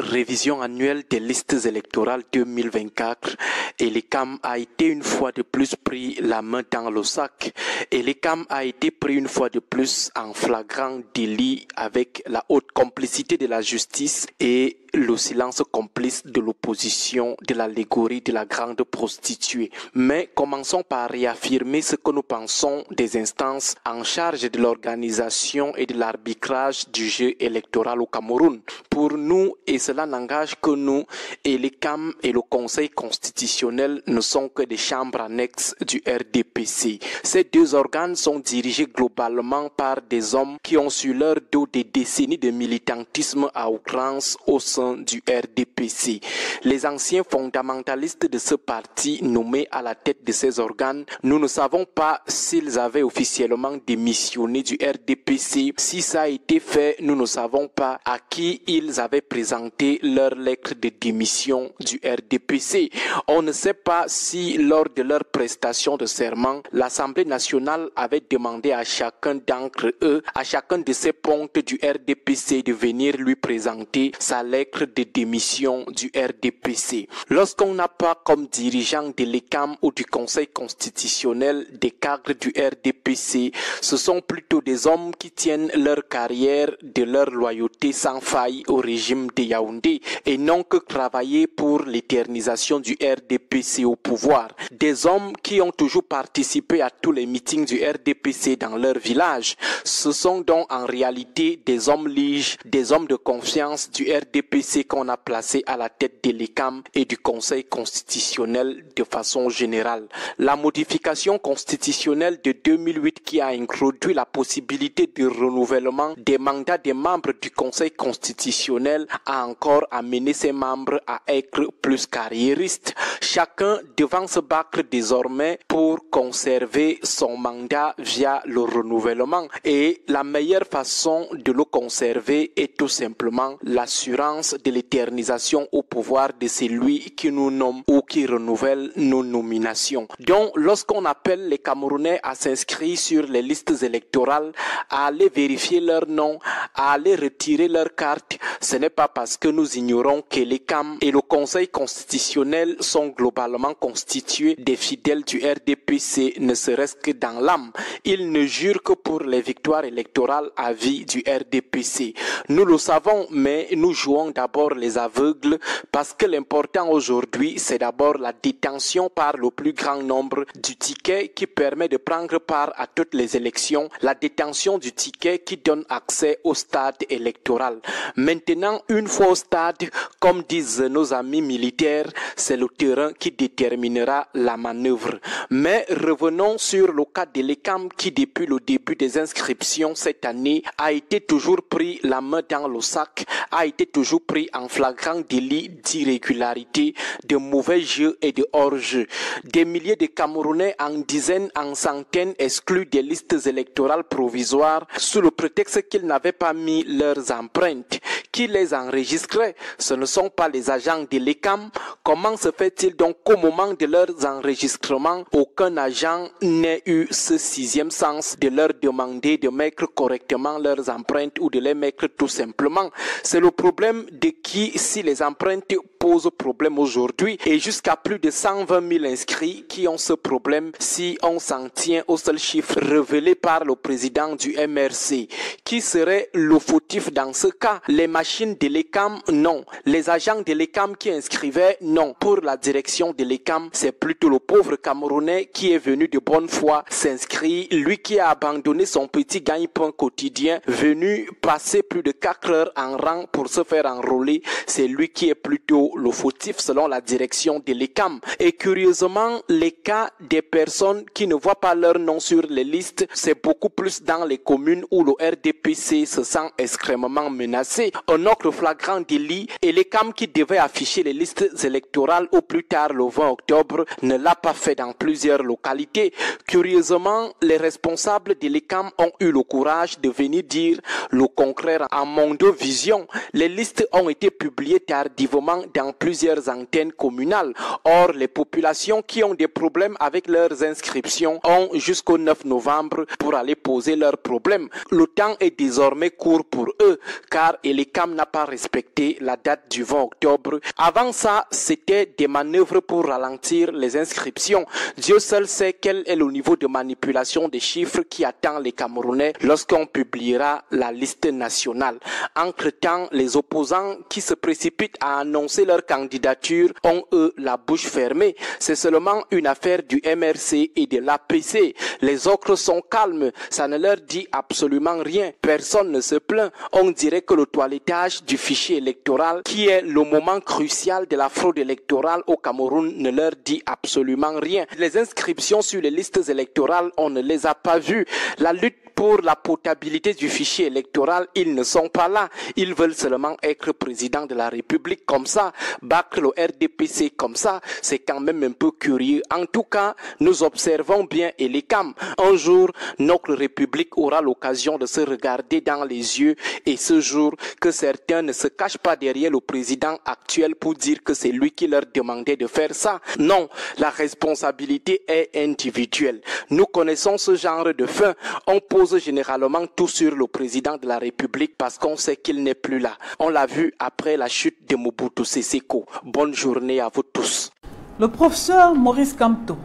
révision annuelle des listes électorales 2024, Elecam a été une fois de plus pris la main dans le sac. Elecam a été pris une fois de plus en flagrant délit avec la haute complicité de la justice et le silence complice de l'opposition de l'allégorie de la grande prostituée. Mais commençons par réaffirmer ce que nous pensons des instances en charge de l'organisation et de l'arbitrage du jeu électoral au Cameroun. Pour nous, et cela n'engage que nous, Elecam et le Conseil constitutionnel ne sont que des chambres annexes du RDPC. Ces deux organes sont dirigés globalement par des hommes qui ont sur leur dos des décennies de militantisme à outrance au sein du RDPC. Les anciens fondamentalistes de ce parti nommés à la tête de ces organes, nous ne savons pas s'ils avaient officiellement démissionné du RDPC. Si ça a été fait, nous ne savons pas à qui ils avaient présenté leur lettre de démission du RDPC. On ne sait pas si lors de leur prestation de serment, l'Assemblée nationale avait demandé à chacun d'entre eux, à chacun de ces pontes du RDPC de venir lui présenter sa lettre de démission du RDPC. Lorsqu'on n'a pas comme dirigeant de l'ECAM ou du Conseil constitutionnel des cadres du RDPC, ce sont plutôt des hommes qui tiennent leur carrière de leur loyauté sans faille au régime de Yaoundé et non que travailler pour l'éternisation du RDPC au pouvoir. Des hommes qui ont toujours participé à tous les meetings du RDPC dans leur village. Ce sont donc en réalité des hommes liges, des hommes de confiance du RDPC qu'on a placé à la tête de l'ECAM et du Conseil constitutionnel de façon générale. La modification constitutionnelle de 2008 qui a introduit la possibilité de renouvellement des mandats des membres du Conseil constitutionnel a encore amené ses membres à être plus carriéristes, chacun devant se battre désormais pour conserver son mandat via le renouvellement. Et la meilleure façon de le conserver est tout simplement l'assurance de l'éternisation au pouvoir de celui qui nous nomme ou qui renouvelle nos nominations. Donc, lorsqu'on appelle les Camerounais à s'inscrire sur les listes électorales, à aller vérifier leur nom, à aller retirer leur carte, ce n'est pas parce que nous ignorons que l'ECAM et le Conseil constitutionnel sont globalement constitués des fidèles du RDPC, ne serait-ce que dans l'âme. Ils ne jurent que pour les victoires électorales à vie du RDPC. Nous le savons, mais nous jouons d'abord les aveugles parce que l'important aujourd'hui, c'est d'abord la détention par le plus grand nombre du ticket qui permet de prendre part à toutes les élections, la détention du ticket qui donne accès au stade électoral. Maintenant, une fois au stade, comme disent nos amis militaires, c'est le terrain qui déterminera la manœuvre. Mais revenons sur le cas de l'ECAM qui, depuis le début des inscriptions cette année, a été toujours pris la main dans le sac, a été toujours pris en flagrant délit d'irrégularité, de mauvais jeu et de hors-jeu. Des milliers de Camerounais en dizaines, en centaines exclus des listes électorales provisoires sous le prétexte qu'ils n'avaient pas mis leurs empreintes. Qui les enregistrait? Ce ne sont pas les agents de l'ECAM. Comment se fait-il donc qu'au moment de leurs enregistrements, aucun agent n'ait eu ce sixième sens de leur demander de mettre correctement leurs empreintes ou de les mettre tout simplement? C'est le problème de qui, si les empreintes posent problème aujourd'hui, et jusqu'à plus de 120 000 inscrits qui ont ce problème si on s'en tient au seul chiffre révélé par le président du MRC. Qui serait le fautif dans ce cas? Les machines de l'ECAM? Non. Les agents de l'ECAM qui inscrivaient? Non. Pour la direction de l'ECAM, c'est plutôt le pauvre Camerounais qui est venu de bonne foi s'inscrire, lui qui a abandonné son petit gagne-pain quotidien, venu passer plus de 4 heures en rang pour se faire enrôler, c'est lui qui est plutôt le fautif selon la direction de l'ECAM. Et curieusement, les cas des personnes qui ne voient pas leur nom sur les listes, c'est beaucoup plus dans les communes où le RDPC se sent extrêmement menacé. Un autre flagrant délit, et l'ECAM qui devait afficher les listes électorales au plus tard le 20 octobre ne l'a pas fait dans plusieurs localités. Curieusement, les responsables de l'ECAM ont eu le courage de venir dire le contraire en Mondovision. Les listes ont été publiées tardivement dans dans plusieurs antennes communales. Or, les populations qui ont des problèmes avec leurs inscriptions ont jusqu'au 9 novembre pour aller poser leurs problèmes. Le temps est désormais court pour eux, car Elecam n'a pas respecté la date du 20 octobre. Avant ça, c'était des manœuvres pour ralentir les inscriptions. Dieu seul sait quel est le niveau de manipulation des chiffres qui attend les Camerounais lorsqu'on publiera la liste nationale. Entre-temps, les opposants qui se précipitent à annoncer leur candidature ont, eux, la bouche fermée. C'est seulement une affaire du MRC et de l'APC. Les autres sont calmes, ça ne leur dit absolument rien. Personne ne se plaint. On dirait que le toilettage du fichier électoral, qui est le moment crucial de la fraude électorale au Cameroun, ne leur dit absolument rien. Les inscriptions sur les listes électorales, on ne les a pas vues. La lutte pour la potabilité du fichier électoral, ils ne sont pas là. Ils veulent seulement être président de la République comme ça, battre le RDPC comme ça. C'est quand même un peu curieux. En tout cas, nous observons bien Elecam. Un jour, notre République aura l'occasion de se regarder dans les yeux, et ce jour, que certains ne se cachent pas derrière le président actuel pour dire que c'est lui qui leur demandait de faire ça. Non, la responsabilité est individuelle. Nous connaissons ce genre de fin. On pose généralement tout sur le président de la République parce qu'on sait qu'il n'est plus là. On l'a vu après la chute de Mobutu Sese Seko. Bonne journée à vous tous. Le professeur Maurice Kamto.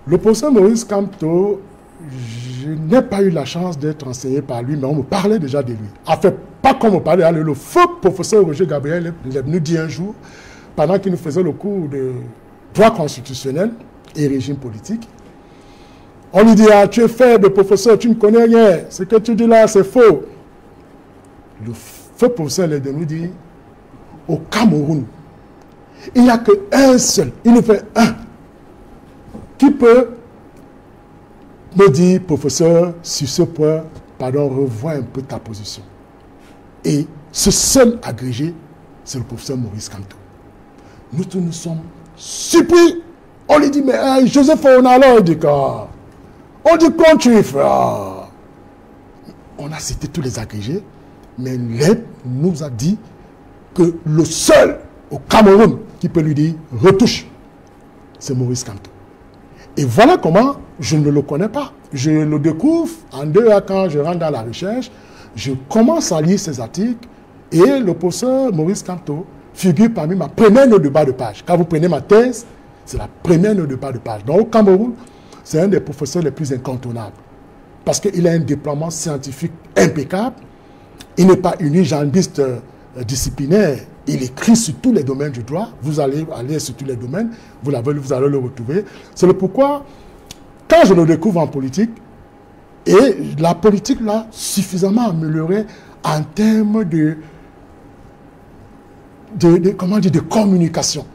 Le professeur Maurice Kamto, je n'ai pas eu la chance d'être enseigné par lui, mais on me parlait déjà de lui. En fait, pas comme on parlait, le feu professeur Roger Gabriel est venu dire un jour, pendant qu'il nous faisait le cours de droit constitutionnel et régime politique, on lui dit, ah, tu es faible, professeur, tu ne connais rien. Ce que tu dis là, c'est faux. Le feu professeur est de nous dire, au Cameroun, il n'y a qu'un seul, il ne fait un, qui peut me dire, professeur, sur ce point, pardon, revois un peu ta position. Et ce seul agrégé, c'est le professeur Maurice Kamto. Nous tous nous sommes surpris. On lui dit, mais hey, Joseph Onalo, il dit quoi? On dit quand tu es frère. On a cité tous les agrégés, mais l'EP nous a dit que le seul au Cameroun qui peut lui dire retouche, c'est Maurice Kamto. Et voilà comment je ne le connais pas. Je le découvre en 2 ans quand je rentre dans la recherche. Je commence à lire ses articles et le professeur Maurice Kamto figure parmi ma première note de bas de page. Quand vous prenez ma thèse, c'est la première note de bas de page. Donc au Cameroun, c'est un des professeurs les plus incontournables. Parce qu'il a un déploiement scientifique impeccable. Il n'est pas unijambiste disciplinaire. Il écrit sur tous les domaines du droit. Vous allez aller sur tous les domaines. Vous allez le retrouver. C'est le pourquoi, quand je le découvre en politique, et la politique l'a suffisamment améliorée en termes de communication.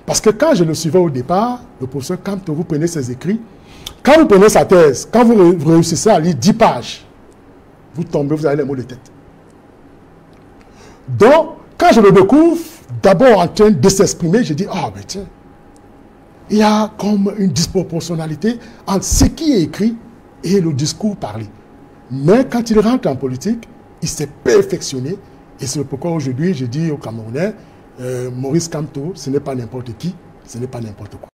Parce que quand je le suivais au départ, le professeur Kamto, vous prenez ses écrits, quand vous prenez sa thèse, quand vous réussissez à lire 10 pages, vous tombez, vous avez les mots de tête. Donc, quand je le découvre, d'abord en train de s'exprimer, je dis, ah ben tiens, il y a comme une disproportionnalité entre ce qui est écrit et le discours parlé. Mais quand il rentre en politique, il s'est perfectionné. Et c'est pourquoi aujourd'hui, je dis aux Camerounais, Maurice Kamto, ce n'est pas n'importe qui, ce n'est pas n'importe quoi.